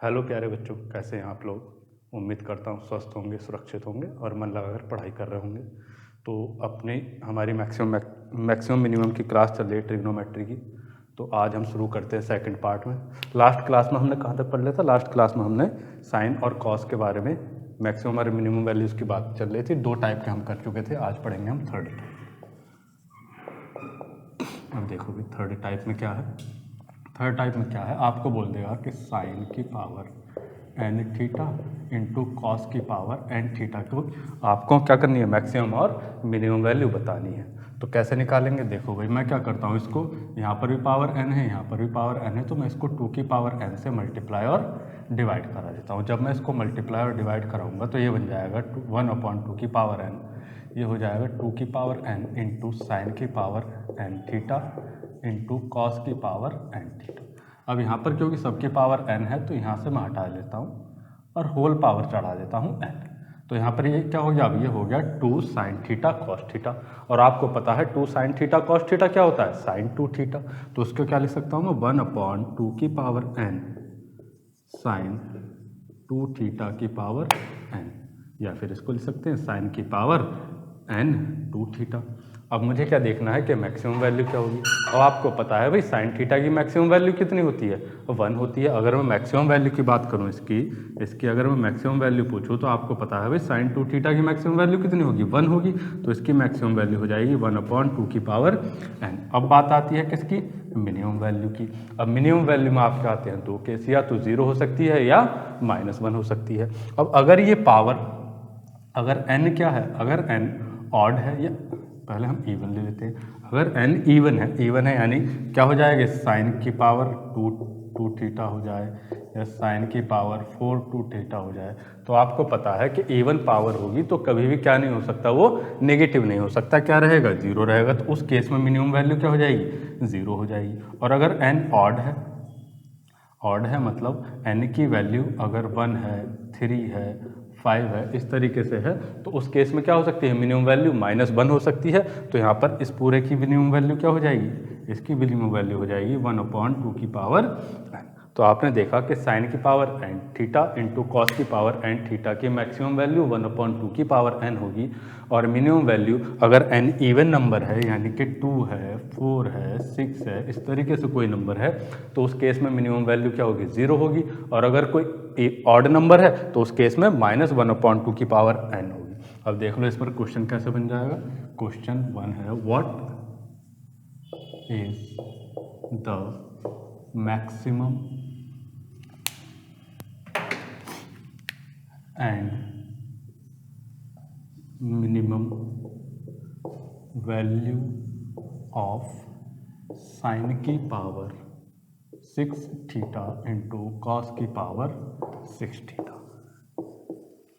Hello प्यारे बच्चों, कैसे हैं आप लोग। उम्मीद करता हूँ स्वस्थ होंगे, सुरक्षित होंगे और मन लगाकर पढ़ाई कर रहे होंगे। तो हमारी मैक्सिमम मिनिमम की क्लास चल रही है ट्रिग्नोमेट्री की। तो आज हम शुरू करते हैं सेकंड पार्ट में। लास्ट क्लास में हमने कहाँ तक पढ़ लिया था? लास्ट क्लास में हमने साइन और कॉस के बारे में, मैक्सिमम और मिनिमम वैल्यूज़ की बात चल रही थी। 2 टाइप के हम कर चुके थे, आज पढ़ेंगे हम थर्ड टाइप। अब देखो भी थर्ड टाइप में क्या है। थर्ड टाइप में क्या है, आपको बोल देगा कि साइन की power n theta into cos की पावर एन थीटा को आपको क्या करनी है, मैक्सिमम और मिनिमम वैल्यू बतानी है। तो कैसे निकालेंगे? देखो भाई, मैं क्या करता हूँ, इसको यहाँ पर भी पावर एन है, यहाँ पर भी पावर एन है, तो मैं इसको 2 की पावर एन से मल्टीप्लाई और डिवाइड करा देता हूँ। जब मैं इसको मल्टीप्लाई और डिवाइड कराऊंगा तो ये बन जाएगा 1/2 की पावर एन। ये हो जाएगा 2 की पावर एन इंटू साइन की power n theta into cos की पावर एन थीटा। अब यहाँ पर क्योंकि सबकी पावर एन है तो यहाँ से मैं हटा लेता हूँ और होल पावर चढ़ा देता हूँ एन। तो यहाँ पर ये क्या हो गया? अब ये हो गया 2 साइन थीटा कॉस थीटा। और आपको पता है 2 साइन थीटा कॉस थीटा क्या होता है? Sine 2 theta. तो उसको क्या लिख सकता हूँ मैं? 1/2 की पावर एन साइन 2 थीटा की पावर एन, या फिर इसको लिख सकते हैं साइन की पावर एन 2 थीटा। अब मुझे क्या देखना है कि मैक्सिमम वैल्यू क्या होगी। अब आपको पता है भाई साइन थीटा की मैक्सिमम वैल्यू कितनी होती है? 1 होती है। अगर मैं मैक्सिमम वैल्यू की बात करूं इसकी अगर मैं मैक्सिमम वैल्यू पूछूं तो आपको पता है भाई साइन 2 थीटा की मैक्सिमम वैल्यू कितनी होगी? 1 होगी। तो इसकी मैक्सिमम वैल्यू हो जाएगी 1/2 की पावर एन। अब बात आती है किसकी? मिनिमम वैल्यू की। अब मिनिमम वैल्यू में आपके आते हैं 2 केस, या तो 0 हो सकती है या -1 हो सकती है। अब अगर ये पावर, अगर n क्या है, अगर n ऑड है, या पहले हम इवन ले लेते हैं। अगर n इवन है यानी क्या हो जाएगा? साइन की पावर 2 थीटा हो जाए या साइन की पावर 2 थीटा हो जाए। तो आपको पता है कि इवन पावर होगी तो कभी भी क्या नहीं हो सकता, वो नेगेटिव नहीं हो सकता। क्या रहेगा? 0 रहेगा। तो उस केस में मिनिमम वैल्यू क्या हो जाएगी? 0 हो जाएगी। और अगर n ऑड है मतलब n की वैल्यू अगर 1 है, 3 है, 5 है, इस तरीके से है, तो उस केस में क्या हो सकती है? मिनिमम वैल्यू -1 हो सकती है। तो यहाँ पर इस पूरे की मिनिमम वैल्यू क्या हो जाएगी? इसकी मिनिमम वैल्यू हो जाएगी 1/2 की पावर n। तो आपने देखा कि साइन की power n theta into cos की पावर n थीटा की मैक्सिमम वैल्यू 1/2 की पावर n होगी। और मिनिमम वैल्यू अगर n इवन नंबर है यानी कि 2 है, 4 है, 6 है, इस तरीके से कोई नंबर है, तो उस केस में मिनिमम वैल्यू क्या होगी? 0 होगी। और अगर कोई ऑड नंबर है तो उस केस में -1/2 की पावर n होगी। अब देख लो इस पर क्वेश्चन कैसे बन जाएगा। क्वेश्चन 1 है, what is the maximum and minimum value of sine की पावर 6 थीटा इंटू कॉस की पावर 6 थीटा।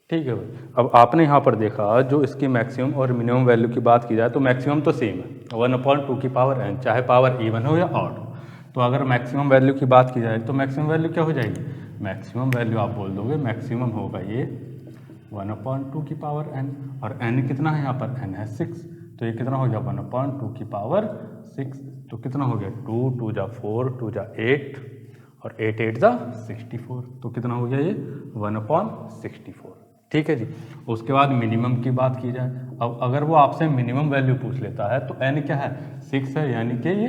ठीक है भाई। अब आपने यहाँ पर देखा जो इसकी मैक्सिमम और मिनिमम वैल्यू की बात की जाए तो मैक्सिमम तो सेम है 1/2 की पावर n, चाहे पावर इवन हो या ऑड हो। तो अगर मैक्सिमम वैल्यू की बात की जाए तो मैक्सिमम वैल्यू क्या हो जाएगी? मैक्सिमम वैल्यू आप बोल दोगे मैक्सिमम होगा ये 1/2 की पावर n, और n कितना है यहाँ पर? n है 6। तो ये कितना हो गया? 1/2 की पावर 6। तो कितना हो गया? 2 जा 4, 2 जा 8 और 8 जा 64। तो कितना हो गया? ये 1/64। ठीक है जी। उसके बाद मिनिमम की बात की जाए। अब अगर वो आपसे मिनिमम वैल्यू पूछ लेता है तो n क्या है? 6 है, यानी कि ये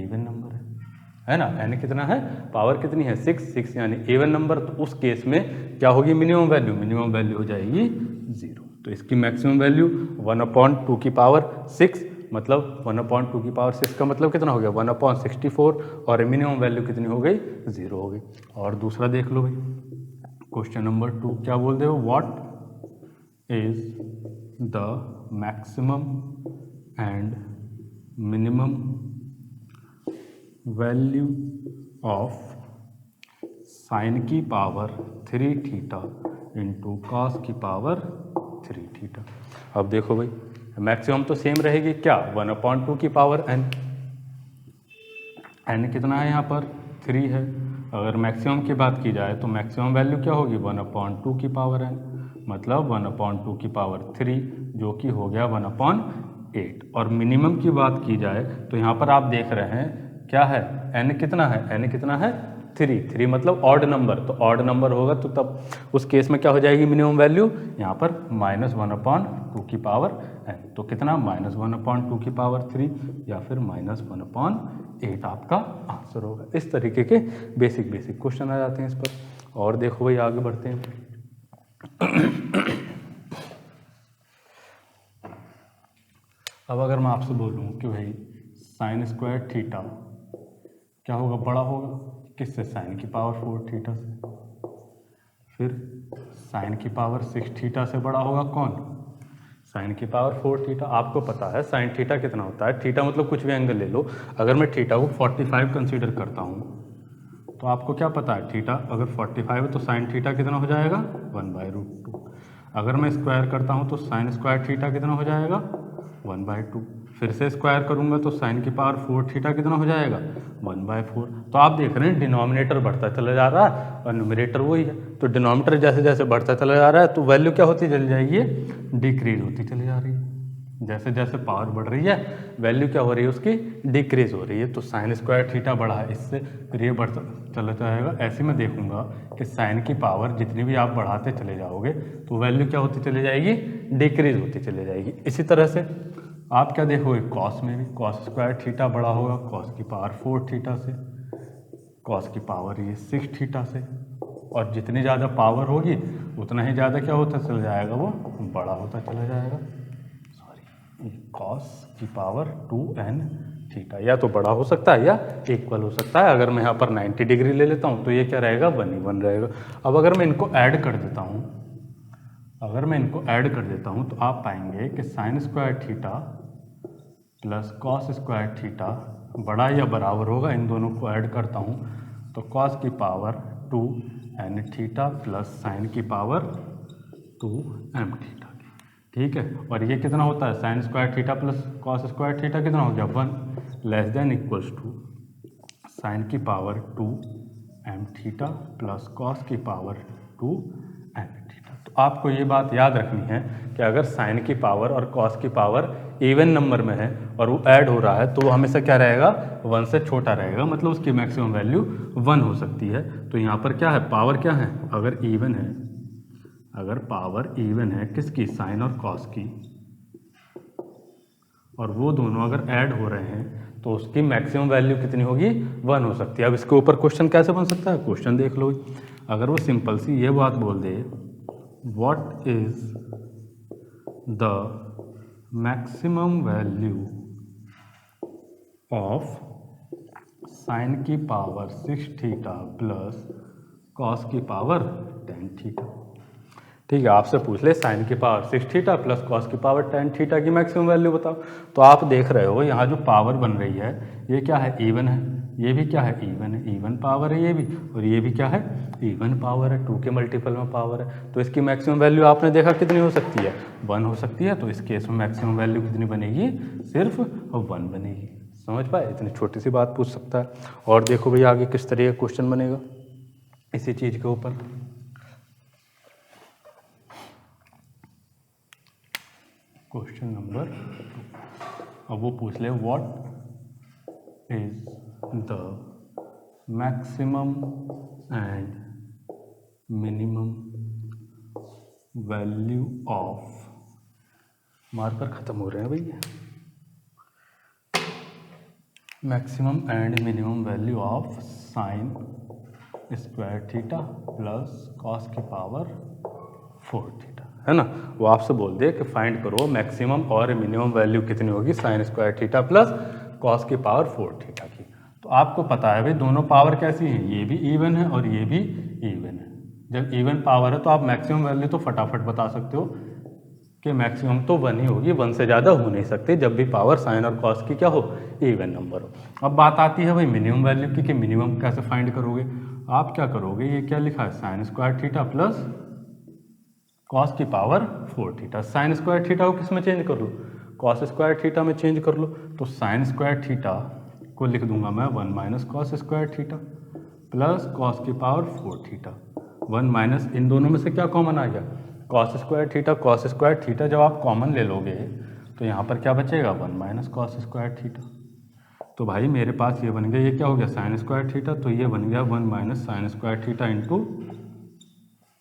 इवन नंबर है ना। n कितना है? पावर कितनी है? 6 यानी इवन नंबर। तो उस केस में क्या होगी मिनिमम वैल्यू? मिनिमम वैल्यू हो जाएगी 0। तो इसकी मैक्सिमम वैल्यू 1/2 की पावर 6, मतलब 1/2 की पावर 6 का मतलब कितना हो गया? 1/64। और मिनिमम वैल्यू कितनी हो गई? 0 हो गई। और दूसरा देख लो भाई, क्वेश्चन नंबर 2 क्या बोल रहे हो? What is the maximum and minimum value of sine की पावर 3 थीटा इंटू कॉस की पावर 3 थीटा। अब देखो भाई, मैक्सिमम तो सेम रहेगी, क्या? 1/2 की पावर n। n कितना है यहाँ पर? 3 है। अगर मैक्सिमम की बात की जाए तो मैक्सिमम वैल्यू क्या होगी? 1/2 की पावर n, मतलब 1/2 की पावर 3, जो कि हो गया 1/8। और मिनिमम की बात की जाए तो यहाँ पर आप देख रहे हैं क्या है? n कितना है? n कितना है? थ्री मतलब ऑड नंबर, तो ऑड नंबर होगा तो तब उस केस में क्या हो जाएगी मिनिमम वैल्यू यहाँ पर -1/2 की पावर n। तो कितना -1/2 की पावर 3 या फिर -1/8 आपका आंसर होगा। इस तरीके के बेसिक क्वेश्चन आ जाते हैं इस पर। और देखो भाई आगे बढ़ते हैं। अब अगर मैं आपसे बोलूँ कि भाई sin² थीटा क्या होगा, बड़ा होगा किससे, साइन की पावर 4 थीटा से। फिर साइन की पावर 6 थीटा से बड़ा होगा कौन, साइन की पावर 4 थीटा। आपको पता है साइन थीटा कितना होता है, थीटा मतलब कुछ भी एंगल ले लो। अगर मैं थीटा को 45 कंसीडर करता हूँ तो आपको क्या पता है, थीटा अगर 45 है तो साइन थीटा कितना हो जाएगा 1/√2। अगर मैं स्क्वायर करता हूँ तो sin² थीटा कितना हो जाएगा 1/2। फिर से स्क्वायर करूंगा तो साइन की पावर 4 थीटा कितना हो जाएगा 1/4। तो आप देख रहे हैं डिनोमिनेटर बढ़ता चला जा रहा है और न्यूमरेटर वही है। तो डिनोमिनेटर जैसे जैसे बढ़ता चला जा रहा है तो वैल्यू क्या होती चली जाएगी, डिक्रीज होती चली जा रही है। जैसे जैसे पावर बढ़ रही है वैल्यू क्या हो रही है उसकी, डिक्रीज हो रही है। तो sin² थीटा बढ़ा है, इससे फिर ये बढ़ता चला जाएगा। ऐसे में देखूंगा कि साइन की पावर जितनी भी आप बढ़ाते चले जाओगे तो वैल्यू क्या होती चली जाएगी, डिक्रीज होती चली जाएगी। इसी तरह से आप क्या देखोगे, कॉस में भी cos² थीटा बड़ा होगा कॉस की पावर 4 थीटा से, कॉस की पावर ये 6 थीटा से। और जितनी ज़्यादा पावर होगी उतना ही ज़्यादा क्या होता चला जाएगा, वो बड़ा होता चला जाएगा। सॉरी, कॉस की पावर 2n थीटा या तो बड़ा हो सकता है या इक्वल हो सकता है। अगर मैं यहाँ पर 90 डिग्री ले लेता हूँ तो ये क्या रहेगा 1 ही 1 रहेगा। अब अगर मैं इनको ऐड कर देता हूँ, तो आप पाएंगे कि sin² theta plus cos² theta बड़ा या बराबर होगा, इन दोनों को ऐड करता हूँ तो cos की power 2n theta plus sign की पावर 2m थीटा। ठीक है, और ये कितना होता है, sin² theta plus cos² theta कितना हो गया 1 less than equals to sine की power 2m theta plus cos की पावर 2n थीटा। तो आपको ये बात याद रखनी है कि अगर साइन की पावर और cos की पावर इवन नंबर में है और वो ऐड हो रहा है तो वो हमेशा क्या रहेगा, 1 से छोटा रहेगा, मतलब उसकी मैक्सिमम वैल्यू 1 हो सकती है। तो यहाँ पर क्या है, पावर क्या है, अगर पावर इवन है किसकी, साइन और कॉस की, और वो दोनों अगर ऐड हो रहे हैं तो उसकी मैक्सिमम वैल्यू कितनी होगी, 1 हो सकती है। अब इसके ऊपर क्वेश्चन कैसे बन सकता है, क्वेश्चन देख लो। अगर वो सिंपल सी ये बात बोल दे, what is the maximum value of sine की पावर 6 थीटा प्लस कॉस की पावर 10 थीटा। ठीक है, आपसे पूछ ले साइन की पावर 6 थीटा प्लस कॉस की पावर 10 थीटा की मैक्सिमम वैल्यू बताओ। तो आप देख रहे हो यहाँ जो पावर बन रही है ये क्या है, इवन है, ये भी क्या है, इवन है, इवन पावर है ये भी, और ये भी क्या है, इवन पावर है, 2 के मल्टीपल में पावर है। तो इसकी मैक्सिमम वैल्यू आपने देखा कितनी हो सकती है, 1 हो सकती है। तो इस केस में मैक्सिमम वैल्यू कितनी बनेगी, सिर्फ 1 बनेगी। समझ पाए, इतनी छोटी सी बात पूछ सकता है। और देखो भैया आगे किस तरह का क्वेश्चन बनेगा इसी चीज़ के ऊपर। क्वेश्चन नंबर 2, अब वो पूछ ले what is the maximum and minimum value of, marker खत्म हो रहे हैं भैया, maximum and minimum value of sin² theta plus cos की पावर 4 थीटा, है ना। वो आपसे बोल दे कि फाइंड करो मैक्सिमम और मिनिमम वैल्यू कितनी होगी sin² थीटा प्लस कॉस की पावर 4 थीटा की। तो आपको पता है भाई दोनों पावर कैसी हैं, ये भी इवन है और ये भी इवन है। जब इवन पावर है तो आप मैक्सिमम वैल्यू तो फटाफट बता सकते हो कि मैक्सिमम तो 1 ही होगी, 1 से ज़्यादा हो नहीं सकती जब भी पावर साइन और कॉस की क्या हो, इवन नंबर हो। अब बात आती है भाई मिनिमम वैल्यू की कि मिनिमम कैसे फाइंड करोगे। आप क्या करोगे, ये क्या लिखा है sin² थीटा प्लस कॉस की पावर 4 थीटा। sin² थीटा को किस में चेंज कर लो, cos² थीटा में चेंज कर लो। तो sin² थीटा को लिख दूंगा मैं 1 minus cos² theta plus cos की पावर 4 थीटा। 1 माइनस इन दोनों में से क्या कॉमन आ गया, cos² थीटा। cos² थीटा जब आप कॉमन ले लोगे तो यहाँ पर क्या बचेगा 1 माइनस cos² थीटा। तो भाई मेरे पास ये बन गया, ये क्या हो गया साइन स्क्वायर थीटा, तो ये बन गया 1 minus sine square theta into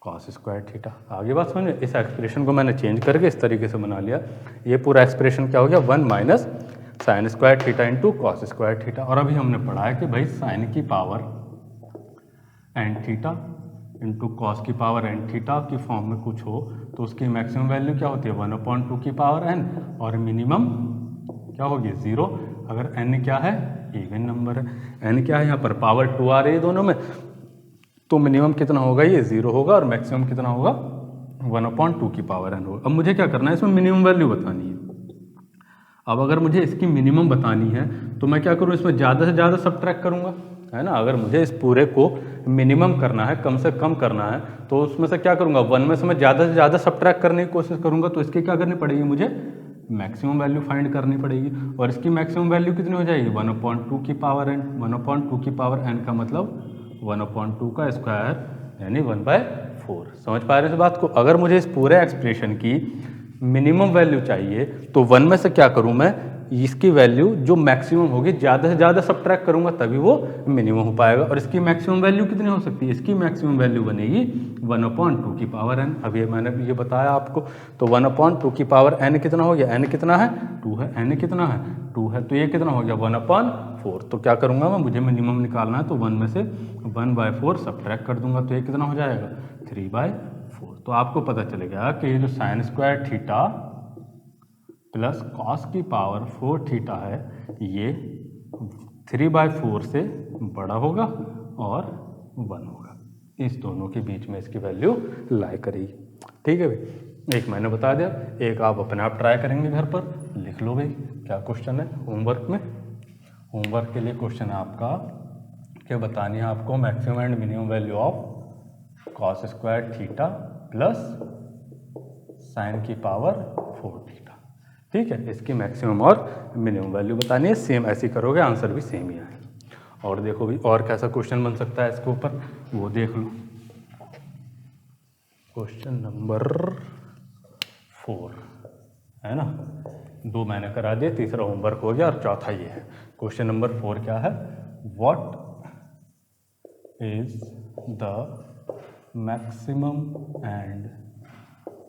cos square theta. आगे बात समझ में, इस एक्सप्रेशन को मैंने चेंज करके इस तरीके से बना लिया, ये पूरा एक्सप्रेशन क्या हो गया 1 minus sine square theta into cos square theta. और अभी हमने पढ़ा है कि भाई साइन की power n theta into cos की पावर एन थीटा की फॉर्म में कुछ हो तो उसकी मैक्सिमम वैल्यू क्या होती है 1/2 की पावर एन, और मिनिमम क्या होगी 0। अगर एन क्या है इवन नंबर है, एन क्या है यहाँ पर पावर 2 आ रही है दोनों में, तो मिनिमम कितना होगा ये 0 होगा और मैक्सिमम कितना होगा 1/2 की पावर एन होगा। अब मुझे क्या करना है, इसमें मिनिमम वैल्यू बतानी है। अब अगर मुझे इसकी मिनिमम बतानी है तो मैं क्या करूँ, इसमें ज़्यादा से ज़्यादा सब्ट्रैक्ट करूँगा, है ना। अगर मुझे इस पूरे को मिनिमम करना है, कम से कम करना है, तो उसमें से क्या करूँगा 1 में से मैं ज़्यादा से ज़्यादा सब्ट्रैक्ट करने की कोशिश करूँगा, तो इसकी क्या करनी पड़ेगी, मुझे मैक्सिमम वैल्यू फाइंड करनी पड़ेगी। और इसकी मैक्सिमम वैल्यू कितनी हो जाएगी 1/2 की पावर एन। 1/2 की पावर एन का मतलब 1/2 का स्क्वायर यानी 1/4। समझ पा रहे हो इस बात को। अगर मुझे इस पूरे एक्सप्रेशन की मिनिमम वैल्यू चाहिए तो 1 में से क्या करूं मैं, इसकी वैल्यू जो मैक्सिमम होगी ज़्यादा से ज़्यादा सब्ट्रैक्ट करूंगा तभी वो मिनिमम हो पाएगा। और इसकी मैक्सिमम वैल्यू कितनी हो सकती है, इसकी मैक्सिमम वैल्यू बनेगी 1/2 की पावर एन। अब ये मैंने ये बताया आपको, तो 1/2 की पावर एन कितना हो गया, एन कितना है 2 है, एन कितना है 2 है, तो ये कितना हो गया 1/4। तो क्या करूँगा मैं, मुझे मिनिमम निकालना है तो 1 में से 1/4 सब्ट्रैक्ट कर दूंगा, तो ये कितना हो जाएगा 3/4। तो आपको पता चलेगा कि ये जो sign square theta plus cos की पावर 4 थीटा है ये 3/4 से बड़ा होगा और 1 होगा। इस दोनों के बीच में इसकी वैल्यू लाई करेगी। ठीक है भाई, एक मैंने बता दिया, एक आप अपने आप ट्राई करेंगे घर पर। लिख लो भाई क्या क्वेश्चन है होमवर्क में। होमवर्क के लिए क्वेश्चन है आपका क्या बतानी है आपको, maximum and minimum value of cos square theta plus sign की पावर 4 थीटा। ठीक है, इसकी मैक्सिमम और मिनिमम वैल्यू बतानी है। सेम ऐसी करोगे आंसर भी सेम ही आएगा। और देखो भी और कैसा क्वेश्चन बन सकता है इसके ऊपर, वो देख लो। क्वेश्चन नंबर 4 है ना, 2 मैंने करा दिए, तीसरा होमवर्क हो गया और चौथा ये है। क्वेश्चन नंबर 4 क्या है, what is the maximum and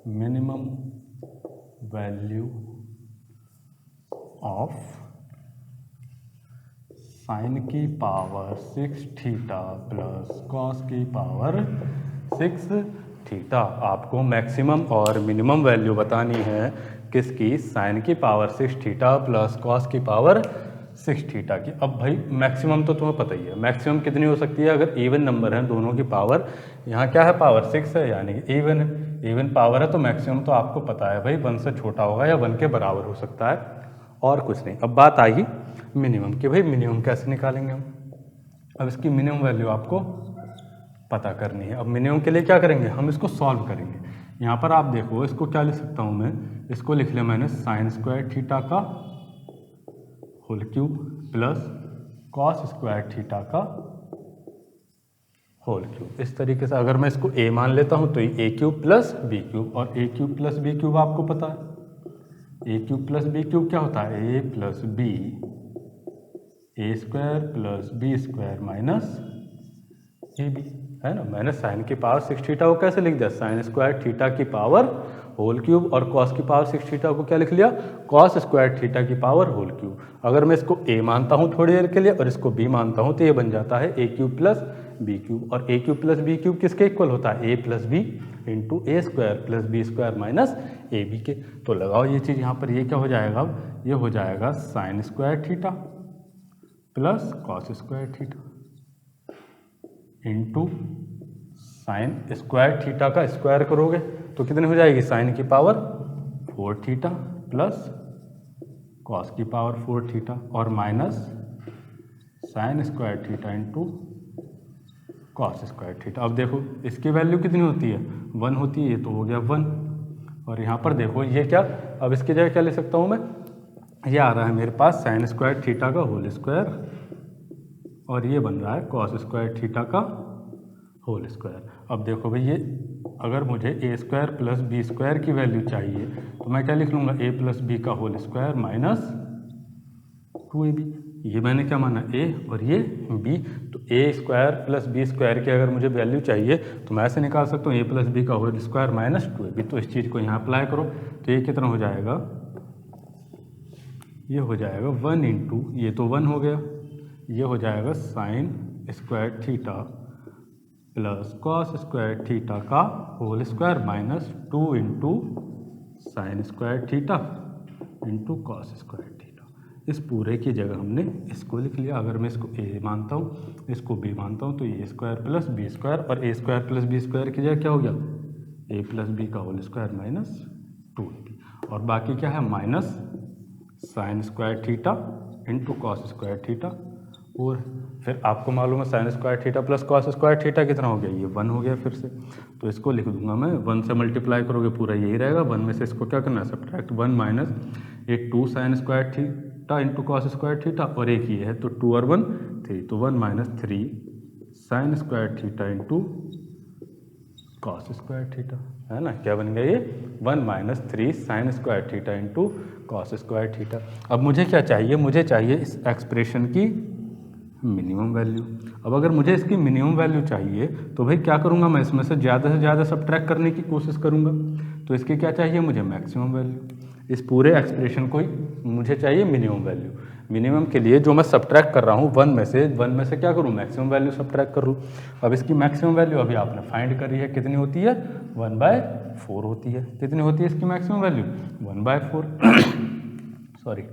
minimum value of sine की पावर 6 थीटा प्लस कॉस की पावर 6 थीटा। आपको मैक्सिमम और मिनिमम वैल्यू बतानी है किसकी, साइन की पावर 6 थीटा प्लस कॉस की पावर 6 थीटा की। अब भाई मैक्सिमम तो तुम्हें पता ही है, मैक्सिमम कितनी हो सकती है, अगर इवन नंबर है दोनों की पावर, यहाँ क्या है पावर 6 है यानी कि इवन है, इवन पावर है तो मैक्सिमम तो आपको पता है भाई 1 से छोटा होगा या 1 के बराबर हो सकता है, और कुछ नहीं। अब बात आई मिनिमम की, भाई मिनिमम कैसे निकालेंगे हम। अब इसकी मिनिमम वैल्यू आपको पता करनी है। अब मिनिमम के लिए क्या करेंगे, हम इसको सॉल्व करेंगे। यहाँ पर आप देखो इसको क्या लिख सकता हूँ मैं, इसको लिख लिया मैंने साइन स्क्वायर थीटा का whole cube plus cos square theta का होल क्यूब। इस तरीके से अगर मैं इसको a मान लेता हूँ तो ये a cube plus b cube, और a cube plus b cube आपको पता है, a cube plus b cube क्या होता है, a plus b, a square plus b square minus a b, है ना। मैंने साइन की पावर 6 थीटा को कैसे लिख दिया, साइन स्क्वायर थीटा की पावर होल क्यूब, और कॉस की पावर 6 थीटा को क्या लिख लिया, कॉस स्क्वायर थीटा की पावर होल क्यूब। अगर मैं इसको a मानता हूँ थोड़ी देर के लिए और इसको b मानता हूँ तो ये बन जाता है a cube plus b cube, और a cube plus b cube किसके इक्वल होता है, a plus b into a square plus b square minus a b के। तो लगाओ ये चीज़ यहाँ पर, ये क्या हो जाएगा, अब ये हो जाएगा sine square theta plus cos square theta into sine square theta का स्क्वायर करोगे तो कितनी हो जाएगी, साइन की पावर 4 थीटा प्लस कॉस की पावर 4 थीटा और minus sine square theta into cos square theta. अब देखो इसकी वैल्यू कितनी होती है, 1 होती है, ये तो हो गया 1। और यहाँ पर देखो ये क्या, अब इसकी जगह क्या ले सकता हूँ मैं, ये आ रहा है मेरे पास साइन स्क्वायर थीटा का होल स्क्वायर, और ये बन रहा है कॉस स्क्वायर थीटा का होल स्क्वायर। अब देखो भाई ये अगर मुझे ए स्क्वायर प्लस बी स्क्वायर की वैल्यू चाहिए तो मैं क्या लिख लूँगा, ए प्लस बी का होल स्क्वायर माइनस 2ab, ये मैंने क्या माना a और ये b, तो a square plus b square की अगर मुझे वैल्यू चाहिए तो मैं ऐसे निकाल सकता हूँ a प्लस बी का होल स्क्वायर माइनस 2ab। तो इस चीज़ को यहाँ अप्लाई करो तो ये कितना हो जाएगा, ये हो जाएगा 1 इंटू, ये तो 1 हो गया, ये हो जाएगा sine square theta plus cos square theta का whole square minus 2 into sine square theta into cos square theta. इस पूरे की जगह हमने इसको लिख लिया। अगर मैं इसको a मानता हूँ, इसको b मानता हूँ, तो ए स्क्वायर प्लस बी स्क्वायर, और ए स्क्वायर प्लस बी स्क्वायर की जगह क्या हो गया, a प्लस बी का होल स्क्वायर माइनस 2ab, और बाकी क्या है minus sine square theta into cos square theta. और फिर आपको मालूम है sign square theta plus cos square theta कितना हो गया, ये 1 हो गया फिर से। तो इसको लिख दूंगा मैं, 1 से मल्टीप्लाई करोगे पूरा यही रहेगा, 1 में से इसको क्या करना है सब्ट्रैक्ट, 1 माइनस ये 2 sign square theta into cos square theta, और एक ये है तो 2 और 1 3, तो 1 minus 3 sign square theta into cos square theta, है ना। क्या बन गया ये, 1 minus 3 sign square theta into cos square theta. अब मुझे क्या चाहिए, मुझे चाहिए इस एक्सप्रेशन की मिनिमम वैल्यू। अब अगर मुझे इसकी मिनिमम वैल्यू चाहिए तो भाई क्या करूँगा, मैं इसमें से ज़्यादा सब्ट्रैक्ट करने की कोशिश करूँगा। तो इसकी क्या चाहिए मुझे, मैक्सिमम वैल्यू। इस पूरे एक्सप्रेशन को ही मुझे चाहिए मिनिमम वैल्यू। मिनिमम के लिए जो मैं सब्ट्रैक्ट कर रहा हूँ 1 में से क्या करूँ, मैक्सिमम वैल्यू सब्ट्रैक्ट करूँ। अब इसकी मैक्सिमम वैल्यू अभी आपने फाइंड करी है, कितनी होती है, 1/4 होती है। कितनी होती है इसकी मैक्सिमम वैल्यू, 1/4 सॉरी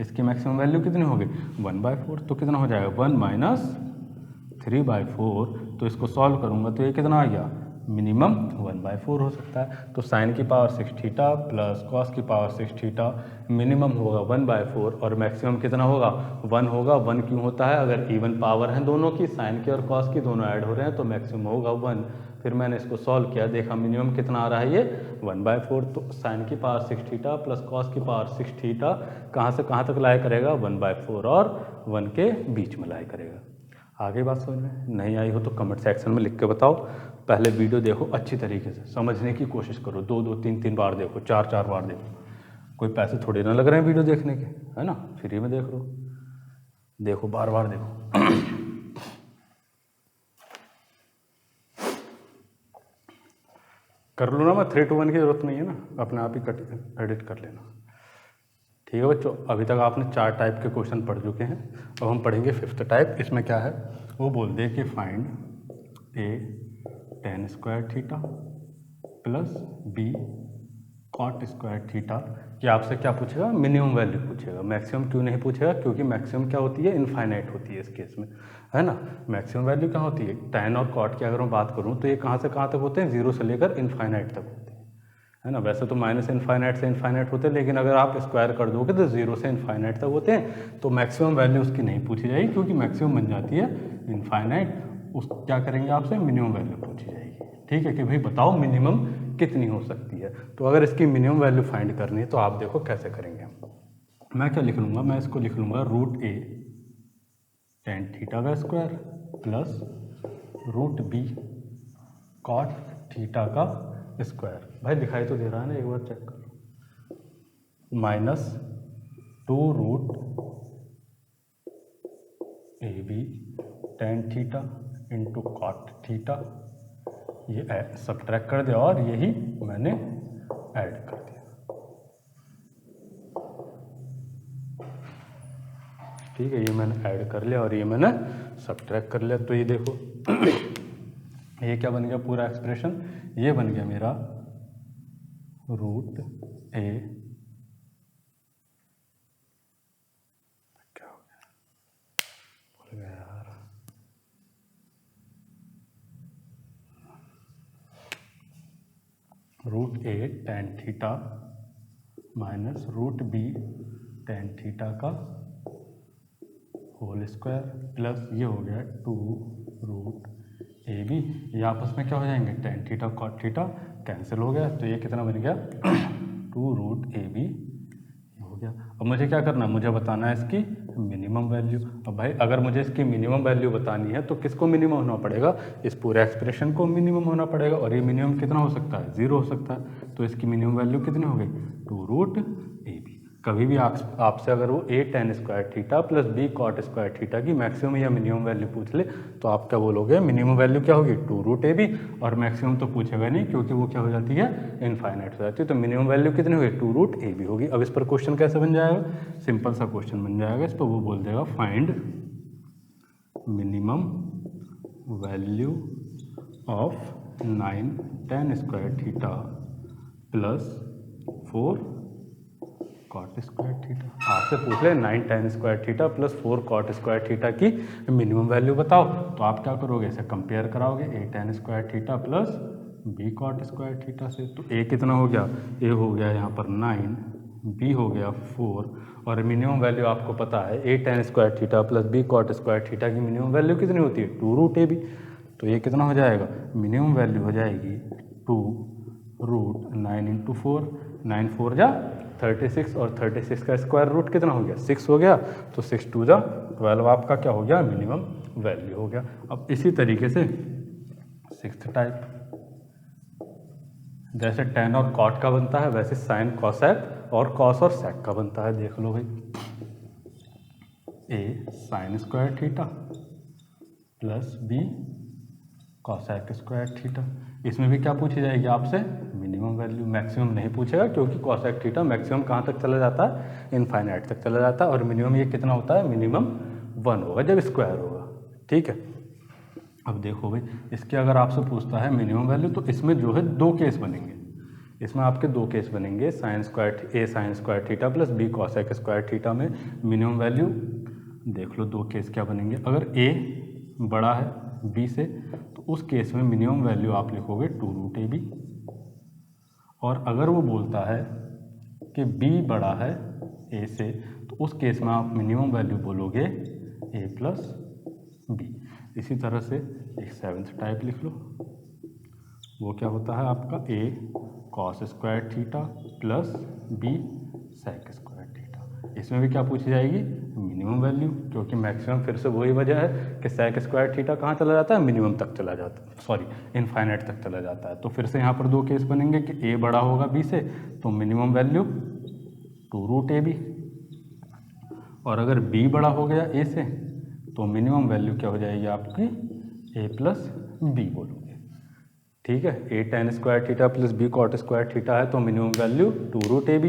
इसकी मैक्सिमम वैल्यू कितनी होगी, 1/4। तो कितना हो जाएगा, 1 माइनस 3/4। तो इसको सॉल्व करूँगा तो ये कितना आ गया, मिनिमम 1/4 हो सकता है। तो साइन की पावर 6 थीटा प्लस कॉस की पावर 6 थीटा, मिनिमम होगा 1/4 और मैक्सिमम कितना होगा, 1 होगा। 1 क्यों होता है, अगर इवन पावर है दोनों की, साइन की और कॉस की, दोनों ऐड हो रहे हैं तो मैक्सिमम होगा 1। फिर मैंने इसको सॉल्व किया, देखा मिनिमम कितना आ रहा है, ये 1/4। तो साइन की पावर 6 थीटा प्लस कॉस की पावर 6 थीटा कहाँ से कहाँ तक लाई करेगा, 1/4 और 1 के बीच में लाई करेगा। आगे बात समझ में नहीं आई हो तो कमेंट सेक्शन में लिख के बताओ। पहले वीडियो देखो अच्छी तरीके से, समझने की कोशिश करो, 2-2 3-3 बार देखो, 4-4 बार देखो। कोई पैसे थोड़े ना लग रहे हैं वीडियो देखने के, है ना, फ्री में देख लो, देखो बार बार देखो। कर लो ना, मैं 3 to 1 की जरूरत नहीं है ना, अपने आप ही एडिट कर लेना। ठीक है बच्चों, अभी तक आपने 4 टाइप के क्वेश्चन पढ़ चुके हैं। अब हम पढ़ेंगे 5th टाइप। इसमें क्या है, वो बोल दे कि find a tan square theta plus b cot square theta. कि आपसे क्या पूछेगा, मिनिमम वैल्यू पूछेगा। मैक्सिमम क्यों नहीं पूछेगा, क्योंकि मैक्सिमम क्या होती है, इनफाइनाइट होती है इस केस में, है ना। मैक्सिमम वैल्यू क्या होती है, tan और कॉट की अगर मैं बात करूँ तो ये कहाँ से कहाँ तक होते हैं, 0 से लेकर इनफाइनाइट तक होते हैं, है ना। वैसे तो माइनस इनफाइनाइट से इनफाइनाइट होते हैं, लेकिन अगर आप स्क्वायर कर दोगे तो 0 से इनफाइनाइट तक होते हैं। तो मैक्सिमम वैल्यू उसकी नहीं पूछी जाएगी, क्योंकि मैक्सिमम बन जाती है इनफाइनाइट। उस क्या करेंगे, आपसे मिनिमम वैल्यू पूछी जाएगी। ठीक है, कि भाई बताओ मिनिमम कितनी हो सकती है। तो अगर इसकी मिनिमम वैल्यू फाइंड करनी है तो आप देखो कैसे करेंगे। मैं क्या लिख लूँगा, मैं इसको लिख लूँगा √a tan थीटा का square plus √b cot theta का स्क्वायर। भाई दिखाई तो दे रहा है ना, एक बार चेक करो, minus 2 √ab tan theta into cot theta. ये सब्ट्रैक्ट कर दिया और यही मैंने ऐड कर दिया। ठीक है, ये मैंने ऐड कर लिया और ये मैंने सब्ट्रैक्ट कर लिया। तो ये देखो ये क्या बन गया, पूरा एक्सप्रेशन ये बन गया मेरा √a, क्या हो गया, भूल गया यार, √a tan theta minus √b tan theta का होल स्क्वायर प्लस ये हो गया 2 √ab। ये आपस में क्या हो जाएंगे, tan theta cot theta cancel हो गया, तो ये कितना बन गया 2 √ab हो गया। अब मुझे क्या करना है, मुझे बताना है इसकी मिनिमम वैल्यू। अब भाई अगर मुझे इसकी मिनिमम वैल्यू बतानी है तो किसको मिनिमम होना पड़ेगा, इस पूरे एक्सप्रेशन को मिनिमम होना पड़ेगा। और ये मिनिमम कितना हो सकता है, 0 हो सकता है। तो इसकी मिनिमम वैल्यू कितनी हो गई, 2 √ab। कभी भी आपसे अगर वो a tan square theta plus b cot square theta की मैक्सिमम या मिनिमम वैल्यू पूछ ले तो आप क्या बोलोगे, मिनिमम वैल्यू क्या होगी 2√ab, और मैक्सिमम तो पूछेगा नहीं क्योंकि वो क्या हो जाती है, इनफाइनाइट हो जाती है। तो मिनिमम वैल्यू कितनी होगी 2√ab होगी। अब इस पर क्वेश्चन कैसे बन जाएगा, सिंपल सा क्वेश्चन बन जाएगा। इस पर वो बोल देगा find minimum value of 9 tan square theta plus 4 cot square theta. आपसे पूछ ले 9 tan square theta plus 4 cot square theta की मिनिमम वैल्यू बताओ, तो आप क्या करोगे, इसे कंपेयर कराओगे a tan square theta plus b cot square theta से। तो a कितना हो गया, a हो गया यहाँ पर 9, b हो गया 4, और मिनिमम वैल्यू आपको पता है a tan square theta plus b cot square theta की मिनिमम वैल्यू कितनी होती है 2√ab। तो ये कितना हो जाएगा, मिनिमम वैल्यू हो जाएगी 2√9 × 4, 9 4 जा 36, और 36 का स्क्वायर रूट कितना हो गया 6 हो गया, तो 6 2 जा 12 आपका क्या हो गया, मिनिमम वैल्यू हो गया। अब इसी तरीके से सिक्स्थ टाइप, जैसे tan और cot का बनता है वैसे sin cosec और cos और sec का बनता है। देख लो भाई, a sin square theta plus b cosec square theta, इसमें भी क्या पूछी जाएगी आपसे, मिनिमम वैल्यू। मैक्सिमम नहीं पूछेगा क्योंकि cosec थीटा मैक्सिमम कहाँ तक चला जाता है, इनफाइनाइट तक चला जाता है, और मिनिमम ये कितना होता है, मिनिमम 1 होगा जब स्क्वायर होगा। ठीक है, अब देखो भाई, इसके अगर आपसे पूछता है मिनिमम वैल्यू, तो इसमें जो है दो केस बनेंगे, इसमें आपके दो केस बनेंगे, sign square theta plus b cosec square theta में मिनिमम वैल्यू। देख लो दो केस क्या बनेंगे, अगर a बड़ा है b से तो उस केस में मिनिमम वैल्यू आप लिखोगे 2√ab, और अगर वो बोलता है कि b बड़ा है a से तो उस केस में आप मिनिमम वैल्यू बोलोगे a प्लस b। इसी तरह से एक सेवन्थ टाइप लिख लो, वो क्या होता है आपका a cos square theta plus b sec square theta. इसमें भी क्या पूछी जाएगी, मिनिमम वैल्यू, क्योंकि मैक्सिमम फिर से वही वजह है कि sec स्क्वायर थीटा कहाँ चला जाता है, मिनिमम तक चला जाता है, सॉरी इनफाइनाइट तक चला जाता है। तो फिर से यहाँ पर दो केस बनेंगे कि a बड़ा होगा b से तो मिनिमम वैल्यू 2√ab, और अगर b बड़ा हो गया a से तो मिनिमम वैल्यू क्या हो जाएगी आपकी a प्लस b बोलोगे। ठीक है, a tan square theta plus b cot square theta है तो minimum value 2√ab,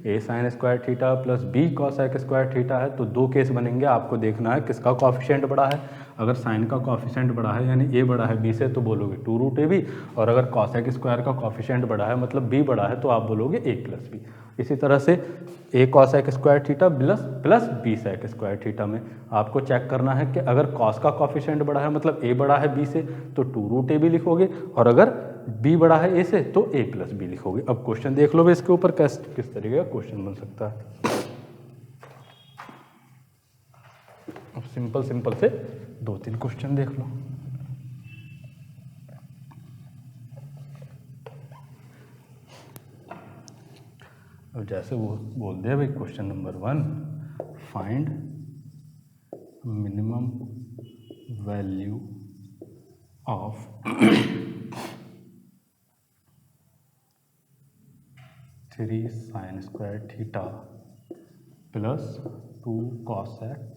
a sin square theta plus b cosec square theta है तो दो केस बनेंगे, आपको देखना है किसका कॉफिशिएंट बड़ा है। अगर साइन का कॉफिशिएंट बड़ा है यानी a बड़ा है b से तो बोलोगे 2√ab, और अगर cosec स्क्वायर का कॉफिशिएंट बड़ा है मतलब b बड़ा है तो आप बोलोगे a प्लस b। इसी तरह से a cosec square theta plus b sec square theta में आपको चेक करना है कि अगर cos का कॉफिशिएंट बड़ा है मतलब a बड़ा है b से तो 2√ab लिखोगे, और अगर b बड़ा है a से तो a प्लस b लिखोगे। अब क्वेश्चन देख लो इसके ऊपर किस तरीके का क्वेश्चन बन सकता है। अब सिंपल से 2-3 क्वेश्चन देख लो। अब जैसे वो बोल दिया भाई question number 1, find minimum value of 3 sin square theta plus 2 cosec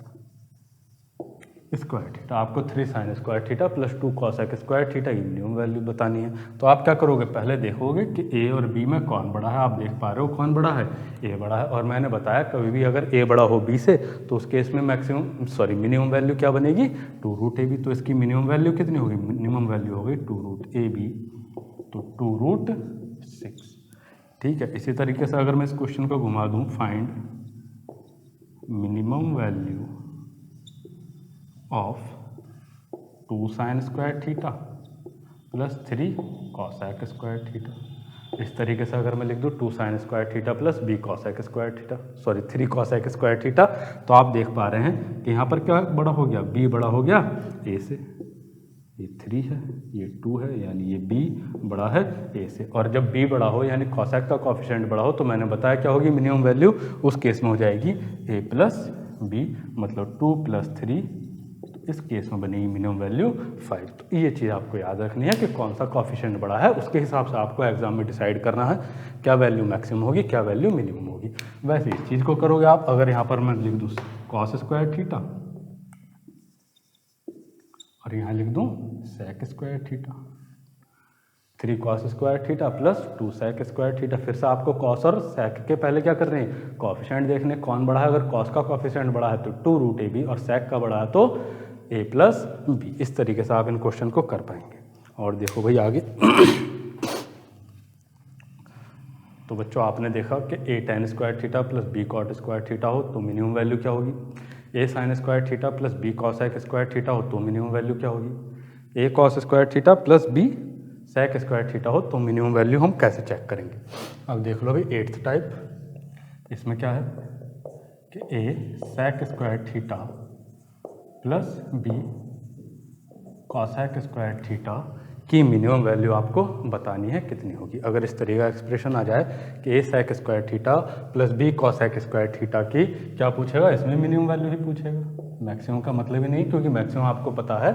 square theta. आपको 3 sin square theta plus 2 cosec square theta की मिनिमम वैल्यू बतानी है। तो आप क्या करोगे, पहले देखोगे कि a और b में कौन बड़ा है। आप देख पा रहे हो कौन बड़ा है, a बड़ा है, और मैंने बताया कभी भी अगर a बड़ा हो b से तो उस केस में मिनिमम वैल्यू क्या बनेगी 2√ab। तो इसकी मिनिमम वैल्यू कितनी होगी, मिनिमम वैल्यू हो गई 2√ab, तो 2√6। ठीक है, इसी तरीके से अगर मैं इस क्वेश्चन को घुमा दूं, find minimum value of 2 sin square theta plus 3 cosec square theta. इस तरीके से अगर मैं लिख दूं 2 sin square theta plus b cosec square theta, 3 cosec square theta, तो आप देख पा रहे हैं कि यहाँ पर क्या बड़ा हो गया, b बड़ा हो गया a से, ये 3 है ये 2 है यानी ये b बड़ा है a से, और जब b बड़ा हो यानी cosec का कॉफिशिएंट बड़ा हो तो मैंने बताया क्या होगी मिनिमम वैल्यू, उस केस में हो जाएगी a प्लस b, मतलब 2 + 3 इस केस में बनेगी मिनिमम वैल्यू 5। तो ये चीज़ आपको याद रखनी है कि कौन सा कॉफिशिएंट बड़ा है, उसके हिसाब से आपको एग्जाम में डिसाइड करना है क्या वैल्यू मैक्सिमम होगी, क्या वैल्यू मिनिमम होगी। वैसे इस चीज़ को करोगे आप। अगर यहाँ पर मैं लिख दूँ कॉस स्क्वायर थीटा और यहाँ लिख दूँ sec square theta, 3 cos square theta plus 2 sec square theta. फिर से आपको कॉस और सेक के पहले क्या कर रहे हैं, कॉफिशिएंट देखने कौन बड़ा है। अगर कॉस का कॉफिशिएंट बड़ा है तो 2√ab और सेक का बड़ा है तो a प्लस बी। इस तरीके से आप इन क्वेश्चन को कर पाएंगे। और देखो भाई आगे तो बच्चों आपने देखा कि a tan square theta plus b cot square theta हो तो मिनिमम वैल्यू क्या होगी, a sin square theta plus b cosec square theta हो तो मिनिमम वैल्यू क्या होगी, a cos square theta plus b sec square theta हो तो मिनिमम वैल्यू हम कैसे चेक करेंगे। अब देख लो भाई 8th टाइप, इसमें क्या है कि a sec square theta plus b cosec square theta की मिनिमम वैल्यू आपको बतानी है कितनी होगी। अगर इस तरीके का एक्सप्रेशन आ जाए कि a sec square theta plus b cosec square theta की क्या पूछेगा, इसमें मिनिमम वैल्यू ही पूछेगा। मैक्सिमम का मतलब ही नहीं, क्योंकि मैक्सिमम आपको पता है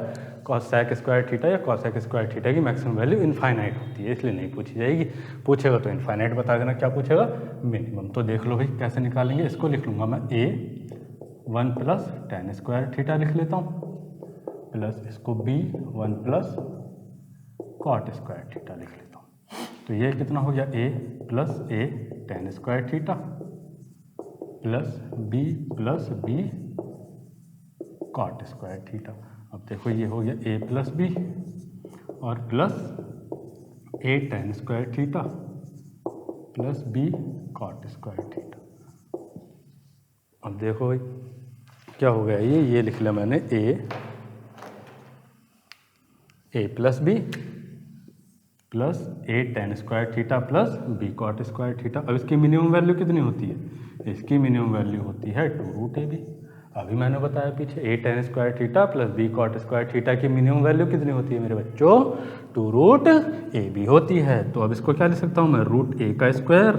cos sec स्क्वायर थीटा या cosec स्क्वायर थीटा की मैक्सिमम वैल्यू इनफाइनाइट होती है, इसलिए नहीं पूछी जाएगी। पूछेगा तो इनफाइनाइट बता देना, क्या पूछेगा, मिनिमम। तो देख लो भाई कैसे निकालेंगे। इसको लिख लूँगा मैं a 1 plus tan square theta लिख लेता हूँ प्लस इसको b 1 plus cot square theta लिख लेता हूँ। तो ये कितना हो गया, a plus a tan square theta plus b cot square theta. अब देखो ये हो गया a प्लस b और plus a tan square theta plus b cot square theta. अब देखो भाई क्या हो गया, ये लिख लिया मैंने a plus b plus a tan square theta plus b cot square theta. अब इसकी मिनिमम वैल्यू कितनी होती है, इसकी मिनिमम वैल्यू होती है 2√ab। अभी मैंने बताया पीछे a tan square theta plus b cot square theta की मिनिमम वैल्यू कितनी होती है मेरे बच्चों, 2√ab होती है। तो अब इसको क्या लिख सकता हूँ मैं, √a का स्क्वायर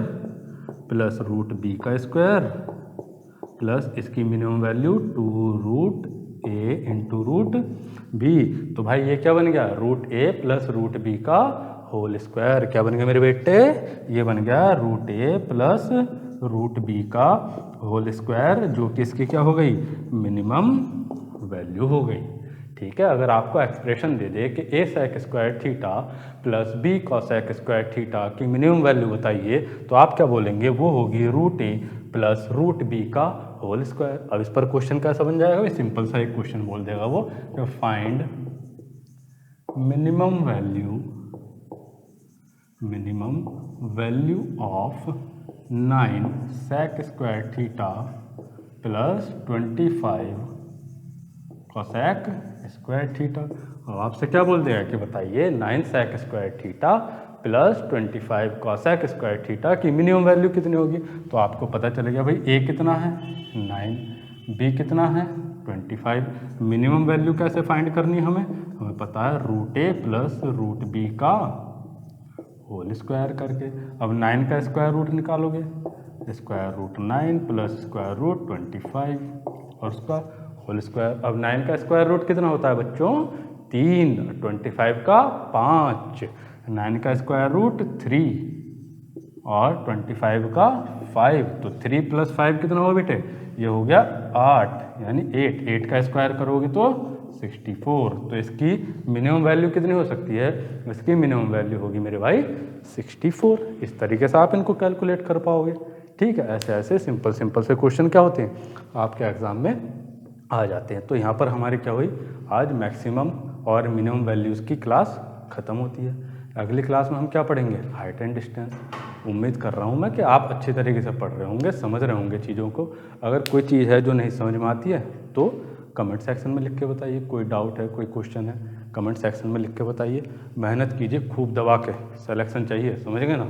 प्लस √b का स्क्वायर प्लस इसकी minimum value 2√a into √b। तो भाई ये क्या बन गया, √a प्लस √b का होल स्क्वायर। क्या बन गया मेरे बेटे, ये बन गया √a प्लस √b का होल स्क्वायर, जो कि इसकी क्या हो गई, मिनिमम वैल्यू हो गई। ठीक है। अगर आपको एक्सप्रेशन दे दे कि a sec square theta plus b cosec square theta की मिनिमम वैल्यू बताइए, तो आप क्या बोलेंगे, वो होगी √a प्लस √b का होल स्क्वायर। अब इस पर क्वेश्चन कैसा बन जाएगा, सिंपल सा एक क्वेश्चन बोल देगा वो, find minimum value of 9 sec square theta plus 25 cosec square theta. अब आपसे क्या बोल देगा कि बताइए 9 sec square theta plus 25 cosec square theta की मिनिमम वैल्यू कितनी होगी। तो आपको पता चलेगा भाई a कितना है 9, b कितना है 25। मिनिमम वैल्यू कैसे फाइंड करनी है हमें पता है, √a प्लस √b का होल स्क्वायर करके। अब 9 का स्क्वायर रूट निकालोगे, square root 9 plus square root 25 और उसका होल स्क्वायर। अब 9 का स्क्वायर रूट कितना होता है बच्चों, 3, 25 का 5, 9 का स्क्वायर रूट 3 और 25 का 5, तो 3 प्लस 5 कितना होगा बेटे, ये हो गया 8 यानी 8 का स्क्वायर करोगे तो 64। तो इसकी मिनिमम वैल्यू कितनी हो सकती है, इसकी मिनिमम वैल्यू होगी मेरे भाई 64। इस तरीके से आप इनको कैलकुलेट कर पाओगे। ठीक है, ऐसे ऐसे सिंपल से क्वेश्चन क्या होते हैं आपके एग्जाम में आ जाते हैं। तो यहाँ पर हमारी क्या हुई, आज मैक्सिमम और मिनिमम वैल्यूज़ की क्लास ख़त्म होती है। अगली क्लास में हम क्या पढ़ेंगे, हाइट एंड डिस्टेंस। उम्मीद कर रहा हूँ मैं कि आप अच्छे तरीके से पढ़ रहे होंगे, समझ रहे होंगे चीज़ों को। अगर कोई चीज़ है जो नहीं समझ में आती है तो कमेंट सेक्शन में लिख के बताइए, कोई डाउट है कोई क्वेश्चन है कमेंट सेक्शन में लिख के बताइए। मेहनत कीजिए खूब दबा के, सिलेक्शन चाहिए, समझ गए ना।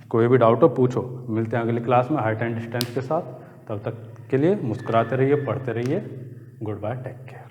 कोई भी डाउट हो पूछो। मिलते हैं अगली क्लास में हाइट एंड डिस्टेंस के साथ। तब तक के लिए मुस्कुराते रहिए, पढ़ते रहिए। Goodbye, take care.